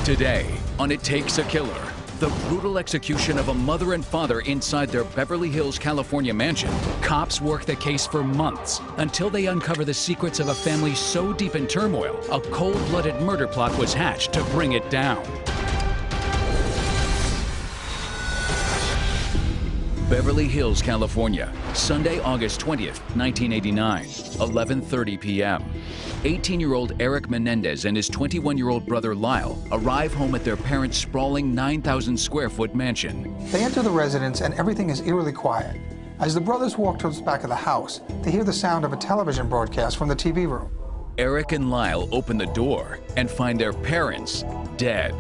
Today, on It Takes a Killer, the brutal execution of a mother and father inside their Beverly Hills, California mansion. Cops work the case for months until they uncover the secrets of a family so deep in turmoil, a cold-blooded murder plot was hatched to bring it down. Beverly Hills, California, Sunday, August 20th, 1989, 11:30 p.m. 18-year-old Eric Menendez and his 21-year-old brother Lyle arrive home at their parents' sprawling 9,000-square-foot mansion. They enter the residence and everything is eerily quiet. As the brothers walk towards the back of the house, they hear the sound of a television broadcast from the TV room. Eric and Lyle open the door and find their parents dead.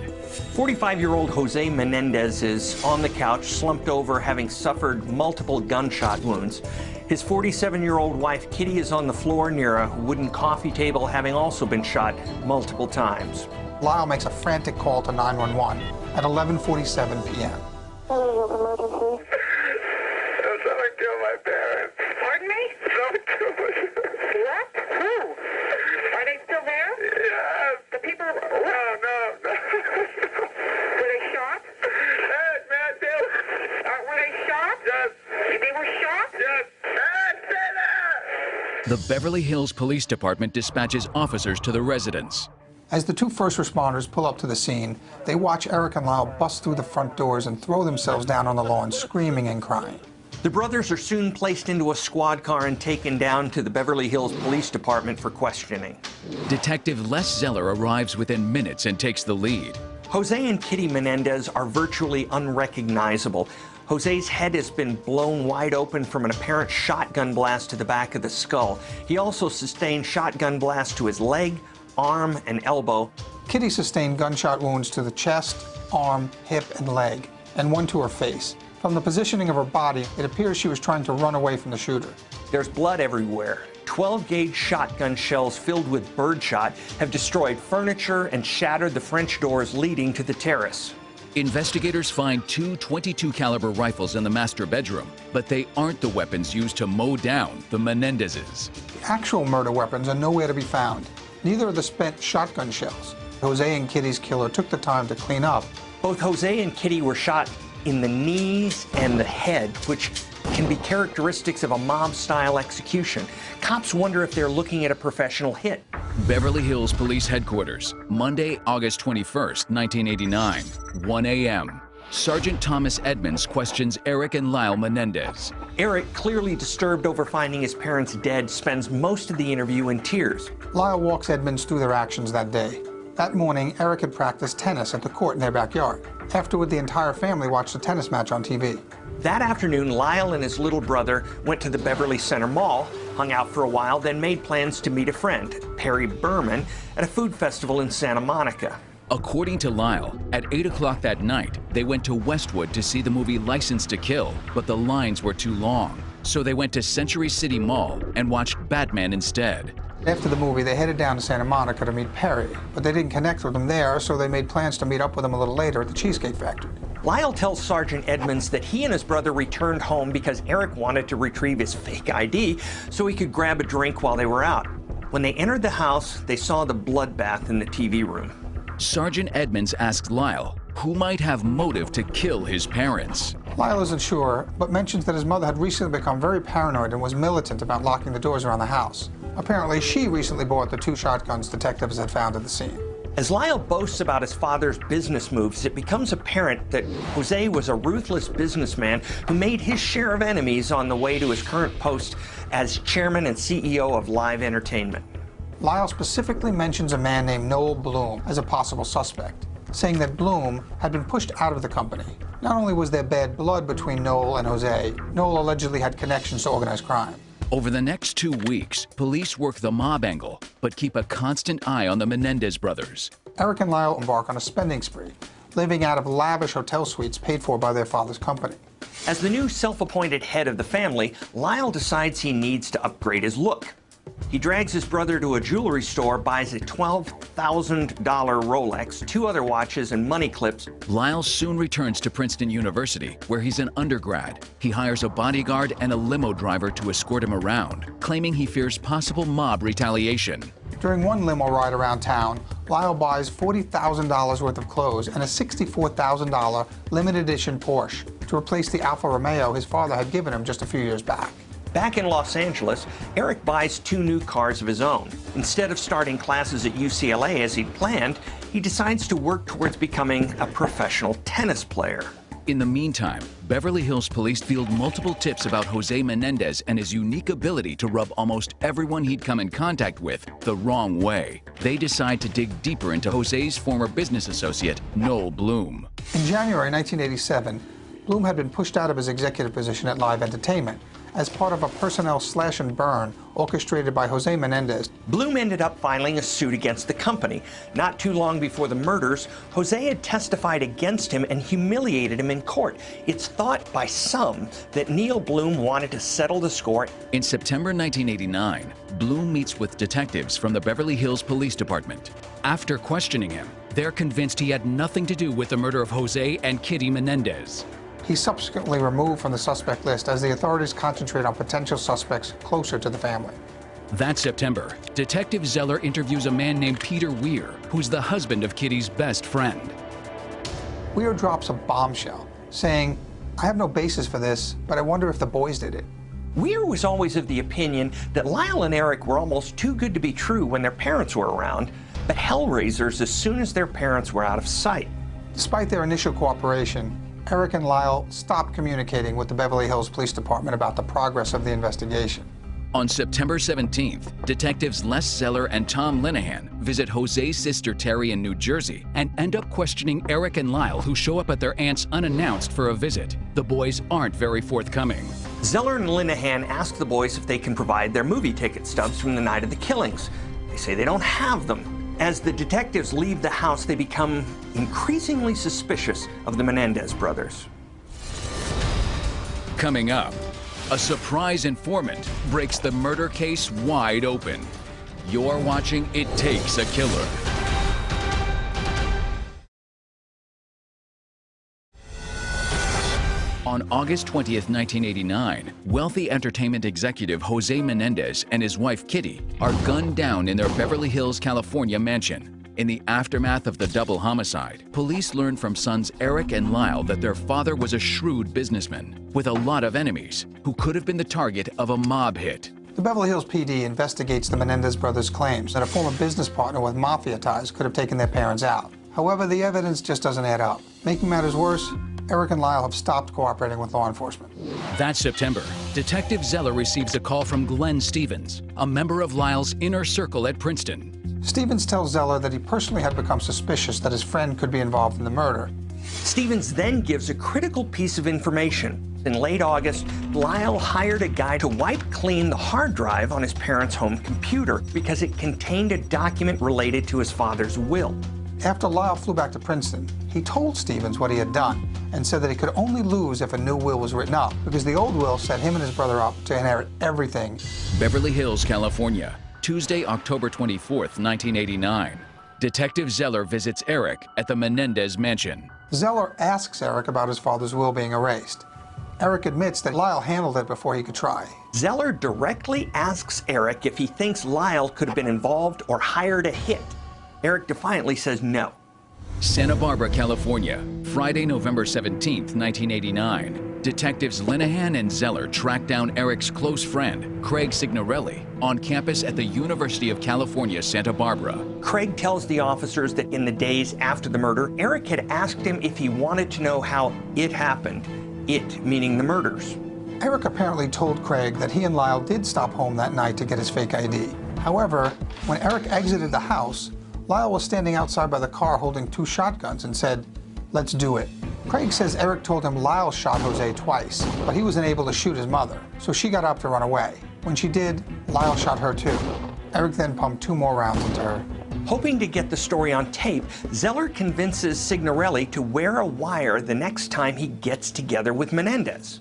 45-year-old Jose Menendez is on the couch, slumped over, having suffered multiple gunshot wounds. His 47-year-old wife, Kitty, is on the floor near a wooden coffee table, having also been shot multiple times. Lyle makes a frantic call to 911 at 11:47 p.m. Hello, emergency. Someone killed my parents. Pardon me? Someone killed my parents. What? Who? Are they still there? Yes. The people... No. Were they shot? Hey, man, Were they shot? Yes. They were shot? Yes. Hey, stay there! The Beverly Hills Police Department dispatches officers to the residence. As the two first responders pull up to the scene, they watch Eric and Lyle bust through the front doors and throw themselves down on the lawn, screaming and crying. The brothers are soon placed into a squad car and taken down to the Beverly Hills Police Department for questioning. Detective Les Zeller arrives within minutes and takes the lead. Jose and Kitty Menendez are virtually unrecognizable. Jose's head has been blown wide open from an apparent shotgun blast to the back of the skull. He also sustained shotgun blasts to his leg, arm, and elbow. Kitty sustained gunshot wounds to the chest, arm, hip, and leg, and one to her face. From the positioning of her body, it appears she was trying to run away from the shooter. There's blood everywhere. 12-gauge shotgun shells filled with birdshot have destroyed furniture and shattered the French doors leading to the terrace. Investigators find two .22 caliber rifles in the master bedroom, but they aren't the weapons used to mow down the Menendezes. The actual murder weapons are nowhere to be found. Neither are the spent shotgun shells. Jose and Kitty's killer took the time to clean up. Both Jose and Kitty were shot in the knees and the head, which can be characteristics of a mob-style execution. Cops wonder if they're looking at a professional hit. Beverly Hills Police Headquarters, Monday, August 21st, 1989, 1 a.m. Sergeant Thomas Edmonds questions Eric and Lyle Menendez. Eric, clearly disturbed over finding his parents dead, spends most of the interview in tears. Lyle walks Edmonds through their actions that day. That morning, Eric had practiced tennis at the court in their backyard. Afterward, the entire family watched the tennis match on TV. That afternoon, Lyle and his little brother went to the Beverly Center Mall, hung out for a while, then made plans to meet a friend, Perry Berman, at a food festival in Santa Monica. According to Lyle, at 8 o'clock that night, they went to Westwood to see the movie License to Kill, but the lines were too long. So they went to Century City Mall and watched Batman instead. After the movie, they headed down to Santa Monica to meet Perry, but they didn't connect with him there, so they made plans to meet up with him a little later at the Cheesecake Factory. Lyle tells Sergeant Edmonds that he and his brother returned home because Eric wanted to retrieve his fake ID so he could grab a drink while they were out. When they entered the house, they saw the bloodbath in the TV room. Sergeant Edmonds asked Lyle who might have motive to kill his parents. Lyle isn't sure, but mentions that his mother had recently become very paranoid and was militant about locking the doors around the house. Apparently, she recently bought the two shotguns detectives had found at the scene. As Lyle boasts about his father's business moves, it becomes apparent that Jose was a ruthless businessman who made his share of enemies on the way to his current post as chairman and CEO of Live Entertainment. Lyle specifically mentions a man named Noel Bloom as a possible suspect, saying that Bloom had been pushed out of the company. Not only was there bad blood between Noel and Jose, Noel allegedly had connections to organized crime. Over the next 2 weeks, police work the mob angle, but keep a constant eye on the Menendez brothers. Eric and Lyle embark on a spending spree, living out of lavish hotel suites paid for by their father's company. As the new self-appointed head of the family, Lyle decides he needs to upgrade his look. He drags his brother to a jewelry store, buys a $12,000 Rolex, 2 other watches, and money clips. Lyle soon returns to Princeton University, where he's an undergrad. He hires a bodyguard and a limo driver to escort him around, claiming he fears possible mob retaliation. During one limo ride around town, Lyle buys $40,000 worth of clothes and a $64,000 limited edition Porsche to replace the Alfa Romeo his father had given him just a few years back. Back in Los Angeles, Eric buys 2 new cars of his own. Instead of starting classes at UCLA as he'd planned, he decides to work towards becoming a professional tennis player. In the meantime, Beverly Hills police field multiple tips about Jose Menendez and his unique ability to rub almost everyone he'd come in contact with the wrong way. They decide to dig deeper into Jose's former business associate, Noel Bloom. In January 1987, Bloom had been pushed out of his executive position at Live Entertainment as part of a personnel slash and burn orchestrated by Jose Menendez. Bloom ended up filing a suit against the company. Not too long before the murders, Jose had testified against him and humiliated him in court. It's thought by some that Neil Bloom wanted to settle the score. In September 1989, Bloom meets with detectives from the Beverly Hills Police Department. After questioning him, they're convinced he had nothing to do with the murder of Jose and Kitty Menendez. He's subsequently removed from the suspect list as the authorities concentrate on potential suspects closer to the family. That September, Detective Zeller interviews a man named Peter Weir, who's the husband of Kitty's best friend. Weir drops a bombshell, saying, "I have no basis for this, but I wonder if the boys did it." Weir was always of the opinion that Lyle and Eric were almost too good to be true when their parents were around, but hellraisers as soon as their parents were out of sight. Despite their initial cooperation, Eric and Lyle stopped communicating with the Beverly Hills Police Department about the progress of the investigation. On September 17th, detectives Les Zeller and Tom Linehan visit Jose's sister Terry in New Jersey and end up questioning Eric and Lyle, who show up at their aunt's unannounced for a visit. The boys aren't very forthcoming. Zeller and Linehan ask the boys if they can provide their movie ticket stubs from the night of the killings. They say they don't have them. As the detectives leave the house, they become increasingly suspicious of the Menendez brothers. Coming up, a surprise informant breaks the murder case wide open. You're watching It Takes a Killer. On August 20th, 1989, wealthy entertainment executive Jose Menendez and his wife Kitty are gunned down in their Beverly Hills, California mansion. In the aftermath of the double homicide, police learned from sons Eric and Lyle that their father was a shrewd businessman with a lot of enemies who could have been the target of a mob hit. The Beverly Hills PD investigates the Menendez brothers' claims that a former business partner with mafia ties could have taken their parents out. However, the evidence just doesn't add up. Making matters worse, Eric and Lyle have stopped cooperating with law enforcement. That September, Detective Zeller receives a call from Glenn Stevens, a member of Lyle's inner circle at Princeton. Stevens tells Zeller that he personally had become suspicious that his friend could be involved in the murder. Stevens then gives a critical piece of information. In late August, Lyle hired a guy to wipe clean the hard drive on his parents' home computer because it contained a document related to his father's will. After Lyle flew back to Princeton, he told Stevens what he had done and said that he could only lose if a new will was written up because the old will set him and his brother up to inherit everything. Beverly Hills, California, Tuesday, October 24th, 1989. Detective Zeller visits Eric at the Menendez mansion. Zeller asks Eric about his father's will being erased. Eric admits that Lyle handled it before he could try. Zeller directly asks Eric if he thinks Lyle could have been involved or hired a hit. Eric defiantly says no. Santa Barbara, California, Friday, November 17th, 1989. Detectives Linehan and Zeller track down Eric's close friend, Craig Signorelli, on campus at the University of California, Santa Barbara. Craig tells the officers that in the days after the murder, Eric had asked him if he wanted to know how it happened. It meaning the murders. Eric apparently told Craig that he and Lyle did stop home that night to get his fake ID. However, when Eric exited the house, Lyle was standing outside by the car holding 2 shotguns and said, "Let's do it." Craig says Eric told him Lyle shot Jose twice, but he was unable to shoot his mother, so she got up to run away. When she did, Lyle shot her too. Eric then pumped 2 more rounds into her. Hoping to get the story on tape, Zeller convinces Signorelli to wear a wire the next time he gets together with Menendez.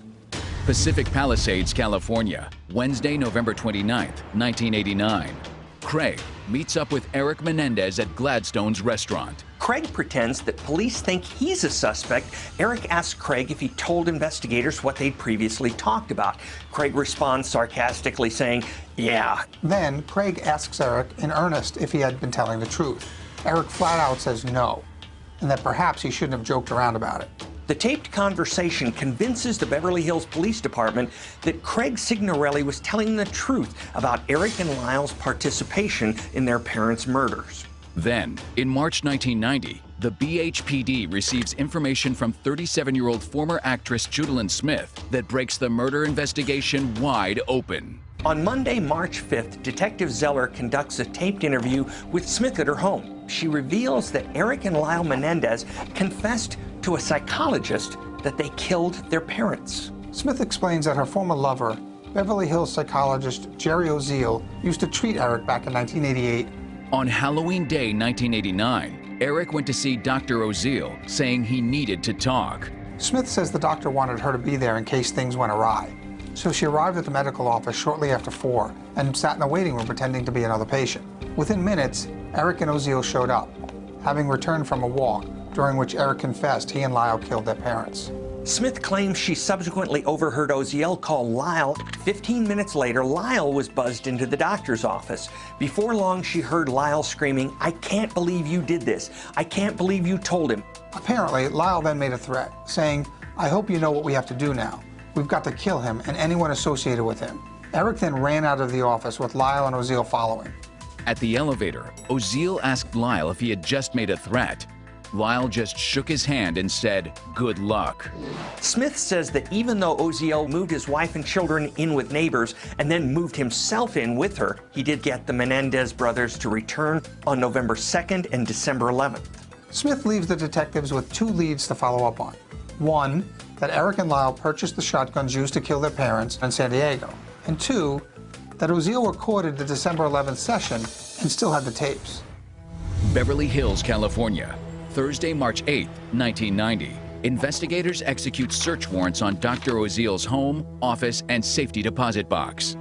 Pacific Palisades, California, Wednesday, November 29th, 1989. Craig meets up with Eric Menendez at Gladstone's restaurant. Craig pretends that police think he's a suspect. Eric asks Craig if he told investigators what they'd previously talked about. Craig responds sarcastically saying, yeah. Then Craig asks Eric in earnest if he had been telling the truth. Eric flat out says no, and that perhaps he shouldn't have joked around about it. The taped conversation convinces the Beverly Hills Police Department that Craig Signorelli was telling the truth about Eric and Lyle's participation in their parents' murders. Then, in March 1990, the BHPD receives information from 37-year-old former actress Judalyn Smith that breaks the murder investigation wide open. On Monday, March 5th, Detective Zeller conducts a taped interview with Smith at her home. She reveals that Eric and Lyle Menendez confessed to a psychologist that they killed their parents. Smith explains that her former lover, Beverly Hills psychologist Jerry Oziel, used to treat Eric back in 1988. On Halloween Day 1989, Eric went to see Dr. Oziel, saying he needed to talk. Smith says the doctor wanted her to be there in case things went awry. So she arrived at the medical office shortly after 4 and sat in the waiting room pretending to be another patient. Within minutes, Eric and Oziel showed up, having returned from a walk, during which Eric confessed he and Lyle killed their parents. Smith claims she subsequently overheard Oziel call Lyle. 15 minutes later, Lyle was buzzed into the doctor's office. Before long, she heard Lyle screaming, "I can't believe you did this. I can't believe you told him." Apparently, Lyle then made a threat, saying, "I hope you know what we have to do now. We've got to kill him and anyone associated with him." Eric then ran out of the office with Lyle and Oziel following. At the elevator, Oziel asked Lyle if he had just made a threat. Lyle just shook his hand and said, "Good luck." Smith says that even though Oziel moved his wife and children in with neighbors and then moved himself in with her, he did get the Menendez brothers to return on November 2nd and December 11th. Smith leaves the detectives with 2 leads to follow up on. One, that Eric and Lyle purchased the shotguns used to kill their parents in San Diego. And 2, that Oziel recorded the December 11th session and still had the tapes. Beverly Hills, California, Thursday, March 8, 1990. Investigators execute search warrants on Dr. Oziel's home, office, and safety deposit box.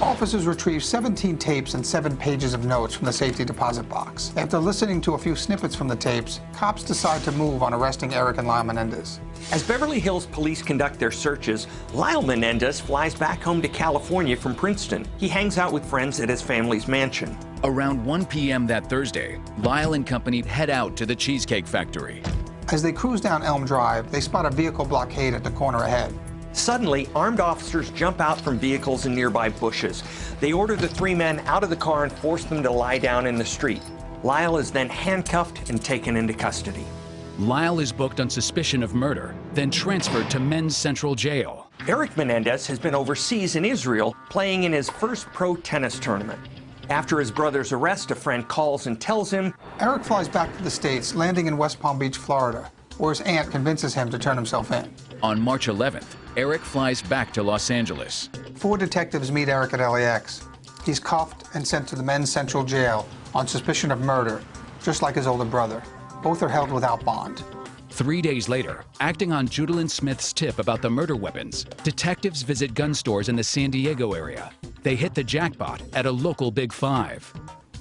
Officers retrieved 17 tapes and 7 pages of notes from the safety deposit box. After listening to a few snippets from the tapes, cops decide to move on arresting Eric and Lyle Menendez. As Beverly Hills police conduct their searches, Lyle Menendez flies back home to California from Princeton. He hangs out with friends at his family's mansion. Around 1 p.m. that Thursday, Lyle and company head out to the Cheesecake Factory. As they cruise down Elm Drive, they spot a vehicle blockade at the corner ahead. Suddenly, armed officers jump out from vehicles in nearby bushes. They order the 3 men out of the car and force them to lie down in the street. Lyle is then handcuffed and taken into custody. Lyle is booked on suspicion of murder, then transferred to Men's Central Jail. Eric Menendez has been overseas in Israel, playing in his first pro tennis tournament. After his brother's arrest, a friend calls and tells him, Eric flies back to the States, landing in West Palm Beach, Florida, where his aunt convinces him to turn himself in. On March 11th, Eric flies back to Los Angeles. 4 detectives meet Eric at LAX. He's cuffed and sent to the Men's Central Jail on suspicion of murder, just like his older brother. Both are held without bond. 3 days later, acting on Judalyn Smith's tip about the murder weapons, detectives visit gun stores in the San Diego area. They hit the jackpot at a local Big Five.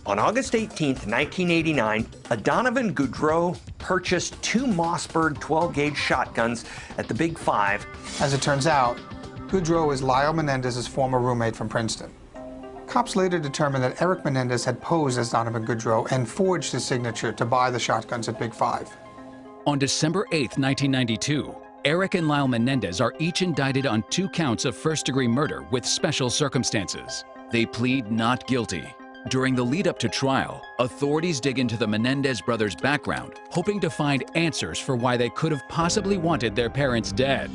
On August 18, 1989, Donovan Goudreau purchased 2 Mossberg 12-gauge shotguns at the Big Five. As it turns out, Goudreau is Lyle Menendez's former roommate from Princeton. Cops later determined that Eric Menendez had posed as Donovan Goudreau and forged his signature to buy the shotguns at Big Five. On December 8, 1992, Eric and Lyle Menendez are each indicted on 2 counts of first-degree murder with special circumstances. They plead not guilty. During the lead-up to trial, authorities dig into the Menendez brothers' background, hoping to find answers for why they could have possibly wanted their parents dead.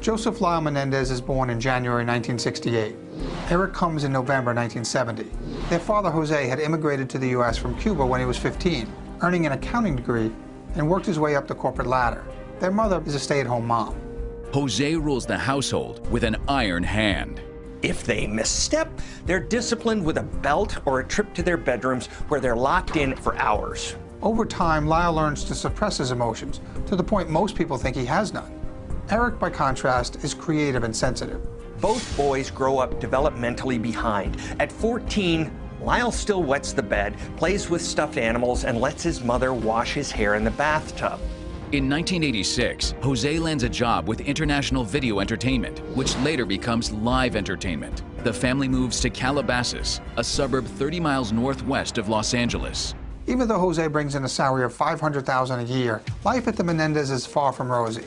Joseph Lyle Menendez is born in January 1968. Eric comes in November 1970. Their father, Jose, had immigrated to the U.S. from Cuba when he was 15, earning an accounting degree, and worked his way up the corporate ladder. Their mother is a stay-at-home mom. Jose rules the household with an iron hand. If they misstep, they're disciplined with a belt or a trip to their bedrooms where they're locked in for hours. Over time, Lyle learns to suppress his emotions, to the point most people think he has none. Eric, by contrast, is creative and sensitive. Both boys grow up developmentally behind. At 14, Lyle still wets the bed, plays with stuffed animals, and lets his mother wash his hair in the bathtub. In 1986, Jose lands a job with International Video Entertainment, which later becomes Live Entertainment. The family moves to Calabasas, a suburb 30 miles northwest of Los Angeles. Even though Jose brings in a salary of $500,000 a year, life at the Menendez is far from rosy.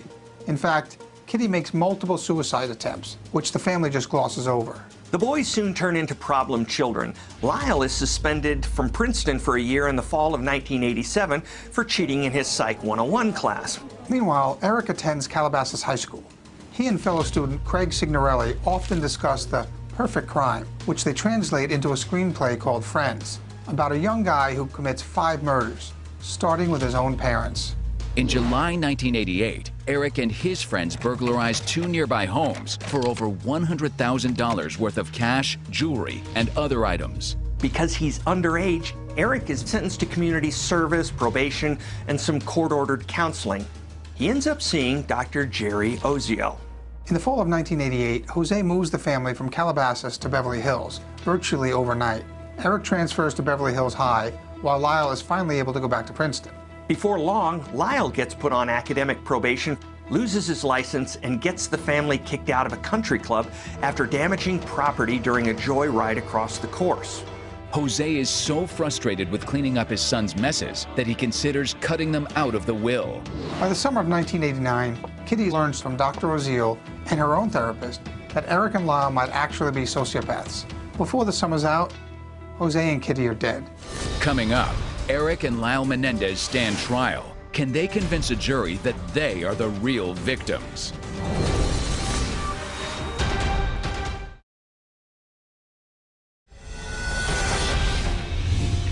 In fact, Kitty makes multiple suicide attempts, which the family just glosses over. The boys soon turn into problem children. Lyle is suspended from Princeton for a year in the fall of 1987 for cheating in his Psych 101 class. Meanwhile, Eric attends Calabasas High School. He and fellow student Craig Signorelli often discuss The Perfect Crime, which they translate into a screenplay called Friends, about a young guy who commits 5 murders, starting with his own parents. In July 1988, Eric and his friends burglarized 2 nearby homes for over $100,000 worth of cash, jewelry, and other items. Because he's underage, Eric is sentenced to community service, probation, and some court-ordered counseling. He ends up seeing Dr. Jerry Oziel. In the fall of 1988, Jose moves the family from Calabasas to Beverly Hills, virtually overnight. Eric transfers to Beverly Hills High, while Lyle is finally able to go back to Princeton. Before long, Lyle gets put on academic probation, loses his license, and gets the family kicked out of a country club after damaging property during a joyride across the course. Jose is so frustrated with cleaning up his son's messes that he considers cutting them out of the will. By the summer of 1989, Kitty learns from Dr. Oziel and her own therapist that Eric and Lyle might actually be sociopaths. Before the summer's out, Jose and Kitty are dead. Coming up, Eric and Lyle Menendez stand trial. Can they convince a jury that they are the real victims?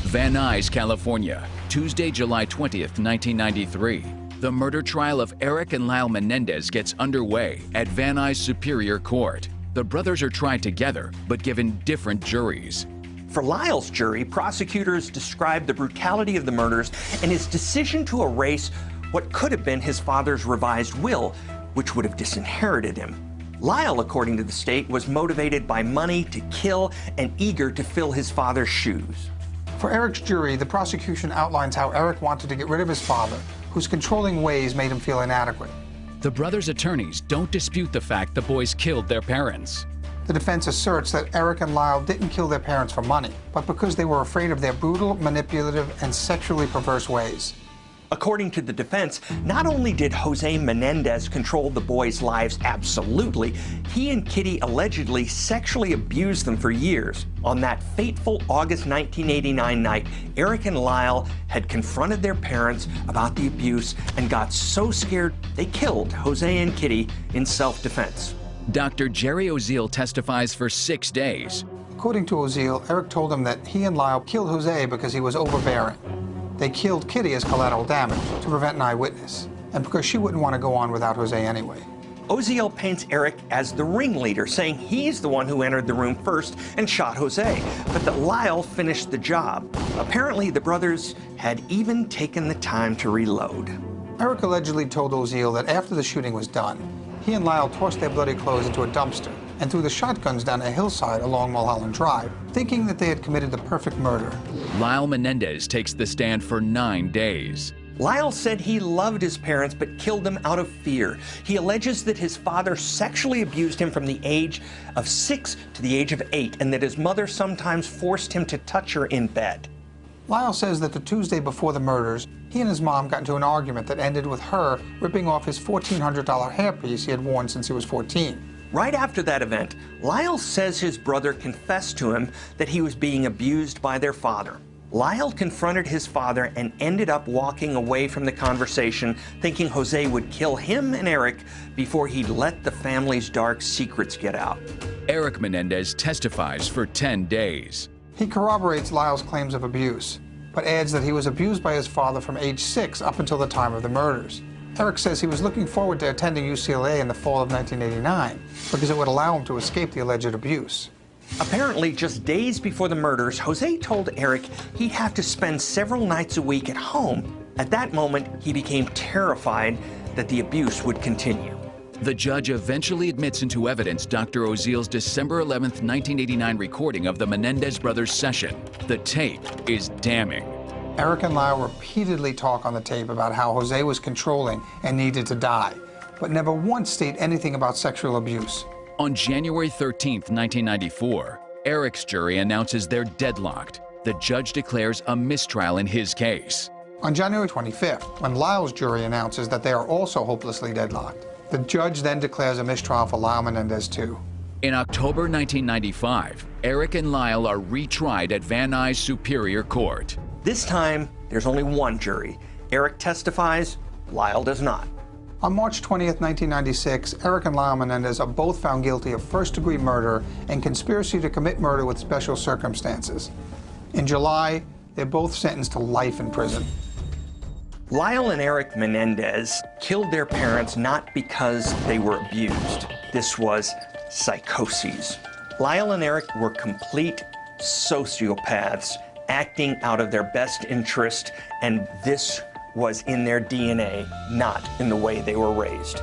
Van Nuys, California, Tuesday, July 20th, 1993. The murder trial of Eric and Lyle Menendez gets underway at Van Nuys Superior Court. The brothers are tried together, but given different juries. For Lyle's jury, prosecutors described the brutality of the murders and his decision to erase what could have been his father's revised will, which would have disinherited him. Lyle, according to the state, was motivated by money to kill and eager to fill his father's shoes. For Eric's jury, the prosecution outlines how Eric wanted to get rid of his father, whose controlling ways made him feel inadequate. The brothers' attorneys don't dispute the fact the boys killed their parents. The defense asserts that Eric and Lyle didn't kill their parents for money, but because they were afraid of their brutal, manipulative, and sexually perverse ways. According to the defense, not only did Jose Menendez control the boys' lives absolutely, he and Kitty allegedly sexually abused them for years. On that fateful August 1989 night, Eric and Lyle had confronted their parents about the abuse and got so scared they killed Jose and Kitty in self-defense. Dr. Jerry Oziel testifies for 6 days. According to Oziel, Eric told him that he and Lyle killed Jose because he was overbearing. They killed Kitty as collateral damage to prevent an eyewitness, and because she wouldn't want to go on without Jose anyway. Oziel paints Eric as the ringleader, saying he's the one who entered the room first and shot Jose, but that Lyle finished the job. Apparently, the brothers had even taken the time to reload. Eric allegedly told Oziel that after the shooting was done, he and Lyle tossed their bloody clothes into a dumpster and threw the shotguns down a hillside along Mulholland Drive, thinking that they had committed the perfect murder. Lyle Menendez takes the stand for 9 days. Lyle said he loved his parents but killed them out of fear. He alleges that his father sexually abused him from the age of 6 to the age of 8, and that his mother sometimes forced him to touch her in bed. Lyle says that the Tuesday before the murders, he and his mom got into an argument that ended with her ripping off his $1,400 hairpiece he had worn since he was 14. Right after that event, Lyle says his brother confessed to him that he was being abused by their father. Lyle confronted his father and ended up walking away from the conversation, thinking Jose would kill him and Eric before he'd let the family's dark secrets get out. Eric Menendez testifies for 10 days. He corroborates Lyle's claims of abuse, but adds that he was abused by his father from age 6 up until the time of the murders. Eric says he was looking forward to attending UCLA in the fall of 1989 because it would allow him to escape the alleged abuse. Apparently, just days before the murders, Jose told Eric he'd have to spend several nights a week at home. At that moment, he became terrified that the abuse would continue. The judge eventually admits into evidence Dr. Oziel's December 11, 1989 recording of the Menendez brothers' session. The tape is damning. Eric and Lyle repeatedly talk on the tape about how Jose was controlling and needed to die, but never once state anything about sexual abuse. On January 13, 1994, Eric's jury announces they're deadlocked. The judge declares a mistrial in his case. On January 25th, when Lyle's jury announces that they are also hopelessly deadlocked, the judge then declares a mistrial for Lyle Menendez too. In October 1995, Eric and Lyle are retried at Van Nuys Superior Court. This time, there's only one jury. Eric testifies, Lyle does not. On March 20th, 1996, Eric and Lyle Menendez are both found guilty of first-degree murder and conspiracy to commit murder with special circumstances. In July, they're both sentenced to life in prison. Lyle and Eric Menendez killed their parents not because they were abused. This was psychoses. Lyle and Eric were complete sociopaths acting out of their best interest, and this was in their DNA, not in the way they were raised.